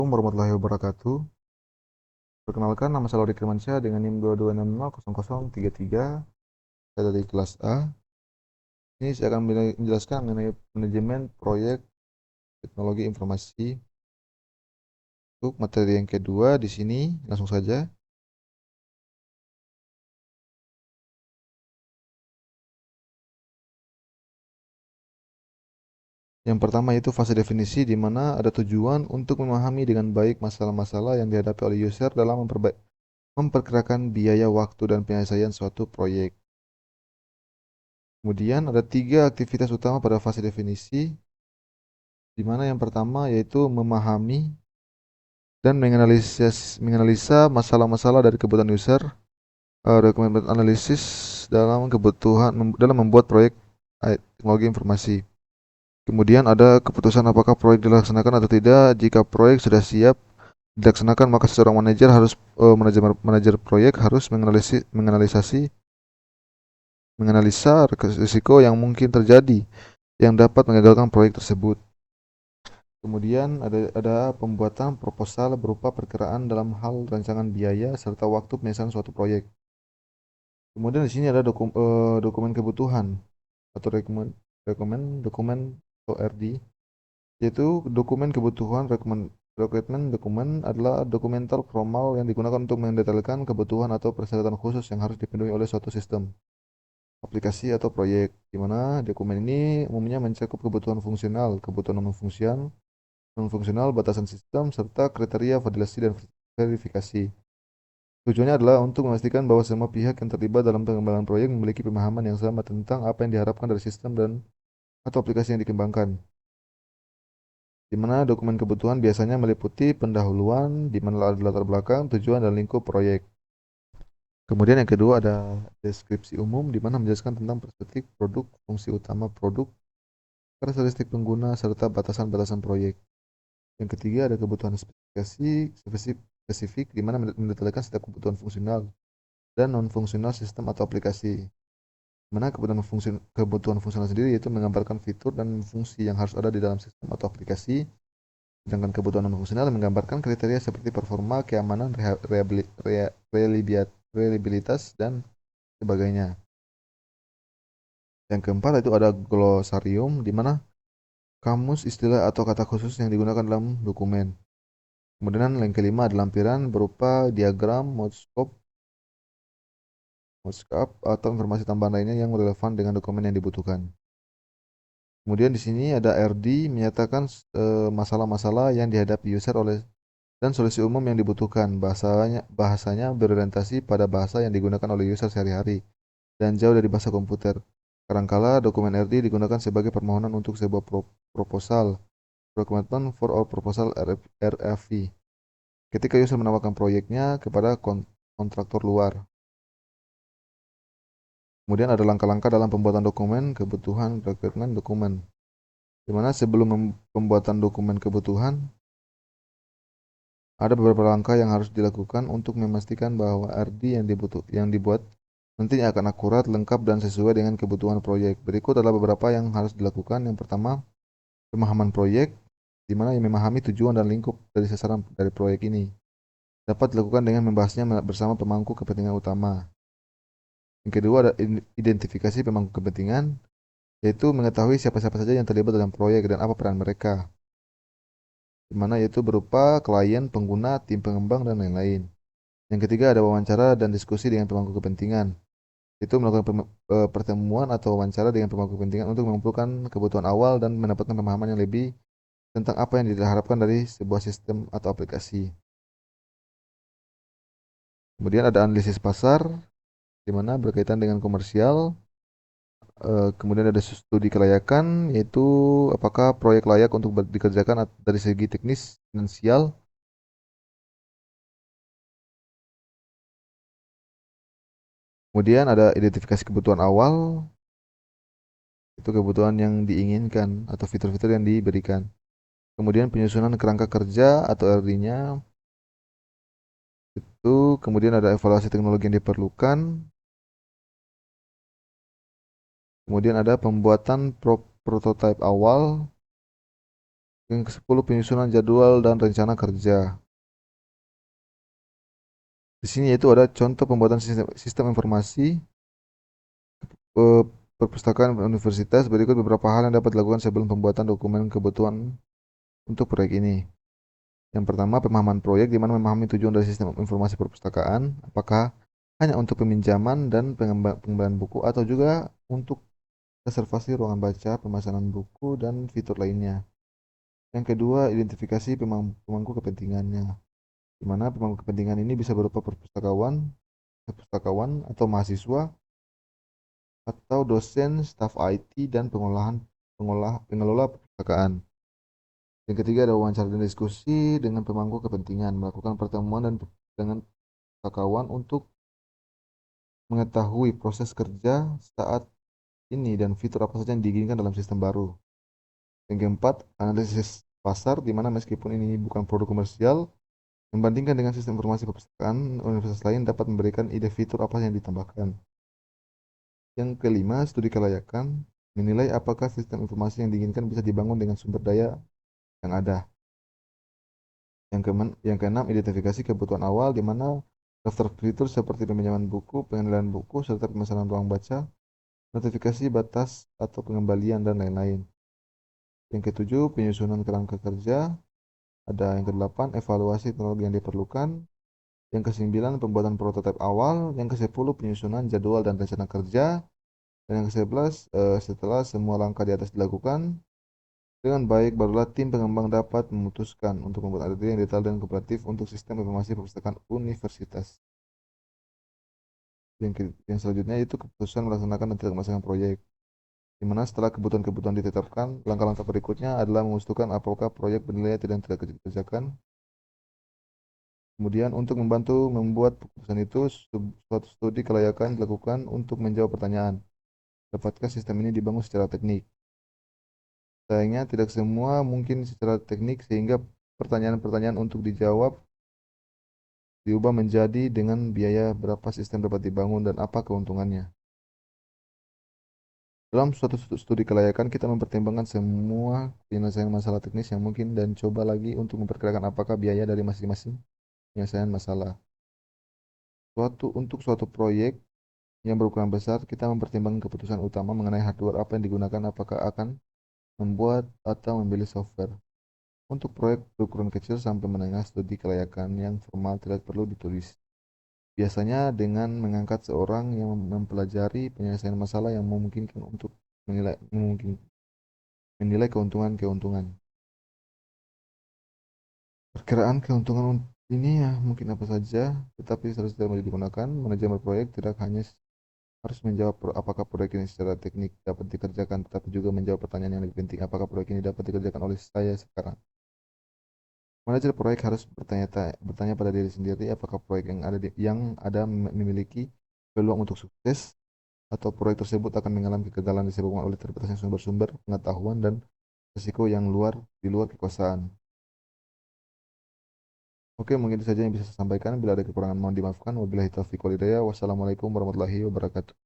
Assalamualaikum warahmatullahi wabarakatuh. Perkenalkan, nama saya Laurik Firmansyah dengan NIM 22600033. Saya dari kelas A. Ini saya akan menjelaskan mengenai manajemen proyek teknologi informasi. Untuk materi yang kedua di sini, langsung saja. Yang pertama yaitu fase definisi, di mana ada tujuan untuk memahami dengan baik masalah-masalah yang dihadapi oleh user dalam memperkirakan biaya, waktu, dan penyelesaian suatu proyek. Kemudian ada 3 aktivitas utama pada fase definisi, di mana yang pertama yaitu memahami dan menganalisa masalah-masalah dari kebutuhan user, requirement analysis dalam membuat proyek teknologi informasi. Kemudian ada keputusan apakah proyek dilaksanakan atau tidak. Jika proyek sudah siap dilaksanakan, maka seorang manajer proyek harus menganalisa risiko yang mungkin terjadi yang dapat mengagalkan proyek tersebut. Kemudian ada pembuatan proposal berupa perkiraan dalam hal rancangan biaya serta waktu penyelesaian suatu proyek. Kemudian di sini ada dokumen kebutuhan atau dokumen atau RD, yaitu dokumen kebutuhan. Requirement dokumen adalah dokumental formal yang digunakan untuk mendetailkan kebutuhan atau persyaratan khusus yang harus dipenuhi oleh suatu sistem, aplikasi atau proyek, di mana dokumen ini umumnya mencakup kebutuhan fungsional, kebutuhan non-fungsional, batasan sistem, serta kriteria validasi dan verifikasi. Tujuannya adalah untuk memastikan bahwa semua pihak yang terlibat dalam pengembangan proyek memiliki pemahaman yang sama tentang apa yang diharapkan dari sistem dan atau aplikasi yang dikembangkan. Di mana dokumen kebutuhan biasanya meliputi pendahuluan, di mana ada latar belakang, tujuan, dan lingkup proyek. Kemudian yang kedua ada deskripsi umum, di mana menjelaskan tentang perspektif produk, fungsi utama produk, karakteristik pengguna, serta batasan-batasan proyek. Yang ketiga ada kebutuhan spesifik, di mana mendetailkan setiap kebutuhan fungsional dan non-fungsional sistem atau aplikasi. Mana kebutuhan fungsional sendiri yaitu menggambarkan fitur dan fungsi yang harus ada di dalam sistem atau aplikasi. Sedangkan kebutuhan non-fungsional menggambarkan kriteria seperti performa, keamanan, reliabilitas, dan sebagainya. Yang keempat itu ada glosarium, di mana kamus istilah atau kata khusus yang digunakan dalam dokumen. Kemudian yang kelima ada lampiran berupa diagram, mockup atau informasi tambahan lainnya yang relevan dengan dokumen yang dibutuhkan. Kemudian di sini ada RD menyatakan masalah-masalah yang dihadapi user dan solusi umum yang dibutuhkan. Bahasanya berorientasi pada bahasa yang digunakan oleh user sehari-hari dan jauh dari bahasa komputer. Kadangkala dokumen RD digunakan sebagai permohonan untuk sebuah proposal, Requirement for All Proposal RFP, ketika user menawarkan proyeknya kepada kontraktor luar. Kemudian ada langkah-langkah dalam pembuatan dokumen kebutuhan requirement dokumen, di mana sebelum pembuatan dokumen kebutuhan ada beberapa langkah yang harus dilakukan untuk memastikan bahwa RD yang dibuat nantinya akan akurat, lengkap, dan sesuai dengan kebutuhan proyek. Berikut adalah beberapa yang harus dilakukan. Yang pertama, pemahaman proyek, di mana yang memahami tujuan dan lingkup dari sasaran dari proyek ini dapat dilakukan dengan membahasnya bersama pemangku kepentingan utama. Yang kedua ada identifikasi pemangku kepentingan, yaitu mengetahui siapa-siapa saja yang terlibat dalam proyek dan apa peran mereka, di mana yaitu berupa klien, pengguna, tim pengembang, dan lain-lain. Yang ketiga ada wawancara dan diskusi dengan pemangku kepentingan. Itu melakukan pertemuan atau wawancara dengan pemangku kepentingan untuk mengumpulkan kebutuhan awal dan mendapatkan pemahaman yang lebih tentang apa yang diharapkan dari sebuah sistem atau aplikasi. Kemudian ada analisis pasar, di mana berkaitan dengan komersial. Kemudian ada studi kelayakan, yaitu apakah proyek layak untuk dikerjakan dari segi teknis, finansial. Kemudian ada identifikasi kebutuhan awal, itu kebutuhan yang diinginkan atau fitur-fitur yang diberikan. Kemudian penyusunan kerangka kerja atau RD-nya, itu kemudian ada evaluasi teknologi yang diperlukan. Kemudian ada pembuatan prototipe awal, Yang ke-10 penyusunan jadwal dan rencana kerja. Di sini yaitu ada contoh pembuatan sistem informasi perpustakaan universitas. Berikut beberapa hal yang dapat dilakukan sebelum pembuatan dokumen kebutuhan untuk proyek ini. Yang pertama, pemahaman proyek, di mana memahami tujuan dari sistem informasi perpustakaan, apakah hanya untuk peminjaman dan pengembalian buku atau juga untuk reservasi ruangan baca, pemesanan buku, dan fitur lainnya. Yang kedua, identifikasi pemangku kepentingannya, di mana pemangku kepentingan ini bisa berupa pustakawan atau mahasiswa, atau dosen, staf IT, dan pengelola perpustakaan. Yang ketiga ada wawancara dan diskusi dengan pemangku kepentingan, melakukan pertemuan dengan pustakawan untuk mengetahui proses kerja saat ini dan fitur apa saja yang diinginkan dalam sistem baru. Yang keempat, analisis pasar, di mana meskipun ini bukan produk komersial, membandingkan dengan sistem informasi perpustakaan universitas lain dapat memberikan ide fitur apa yang ditambahkan. Yang kelima, studi kelayakan, menilai apakah sistem informasi yang diinginkan bisa dibangun dengan sumber daya yang ada. Yang keenam, identifikasi kebutuhan awal, di mana daftar fitur seperti peminjaman buku, pengendalian buku, serta pemesanan ruang baca, notifikasi batas atau pengembalian, dan lain-lain. Yang ketujuh, penyusunan kerangka kerja. Ada yang kedelapan, evaluasi teknologi yang diperlukan. Yang kesembilan, pembuatan prototipe awal. Yang kesepuluh, penyusunan jadwal dan rencana kerja. Dan yang kesebelas, setelah semua langkah di atas dilakukan dengan baik, barulah tim pengembang dapat memutuskan untuk membuat artikel yang detail dan kooperatif untuk sistem informasi perpustakaan universitas. Yang selanjutnya itu keputusan melaksanakan dan tidak melaksanakan proyek. Di mana setelah kebutuhan-kebutuhan ditetapkan, langkah-langkah berikutnya adalah memutuskan apakah proyek bernilai tidak dikerjakan. Kemudian untuk membantu membuat keputusan itu, suatu studi kelayakan dilakukan untuk menjawab pertanyaan, dapatkah sistem ini dibangun secara teknik? Sayangnya tidak semua mungkin secara teknik, sehingga pertanyaan-pertanyaan untuk dijawab diubah menjadi dengan biaya berapa sistem dapat dibangun dan apa keuntungannya. Dalam suatu studi kelayakan, kita mempertimbangkan semua penyelesaian masalah teknis yang mungkin dan coba lagi untuk memperkirakan apakah biaya dari masing-masing penyelesaian masalah. Untuk suatu proyek yang berukuran besar, kita mempertimbangkan keputusan utama mengenai hardware apa yang digunakan, apakah akan membuat atau membeli software. Untuk proyek berukuran kecil sampai menengah, studi kelayakan yang formal tidak perlu ditulis. Biasanya dengan mengangkat seorang yang mempelajari penyelesaian masalah yang memungkinkan untuk menilai keuntungan-keuntungan. Perkiraan keuntungan ini ya mungkin apa saja, tetapi harus tidak digunakan. Manajemen proyek tidak hanya harus menjawab apakah proyek ini secara teknik dapat dikerjakan, tetapi juga menjawab pertanyaan yang lebih penting, apakah proyek ini dapat dikerjakan oleh saya sekarang. Manajer proyek harus bertanya pada diri sendiri, apakah proyek yang ada memiliki peluang untuk sukses, atau proyek tersebut akan mengalami kegagalan disebabkan oleh terbatasnya sumber-sumber pengetahuan dan risiko yang di luar kekuasaan. Oke, mungkin itu saja yang bisa saya sampaikan. Bila ada kekurangan mohon dimaafkan. Wabillahi taufiq wal hidayah. Wassalamualaikum warahmatullahi wabarakatuh.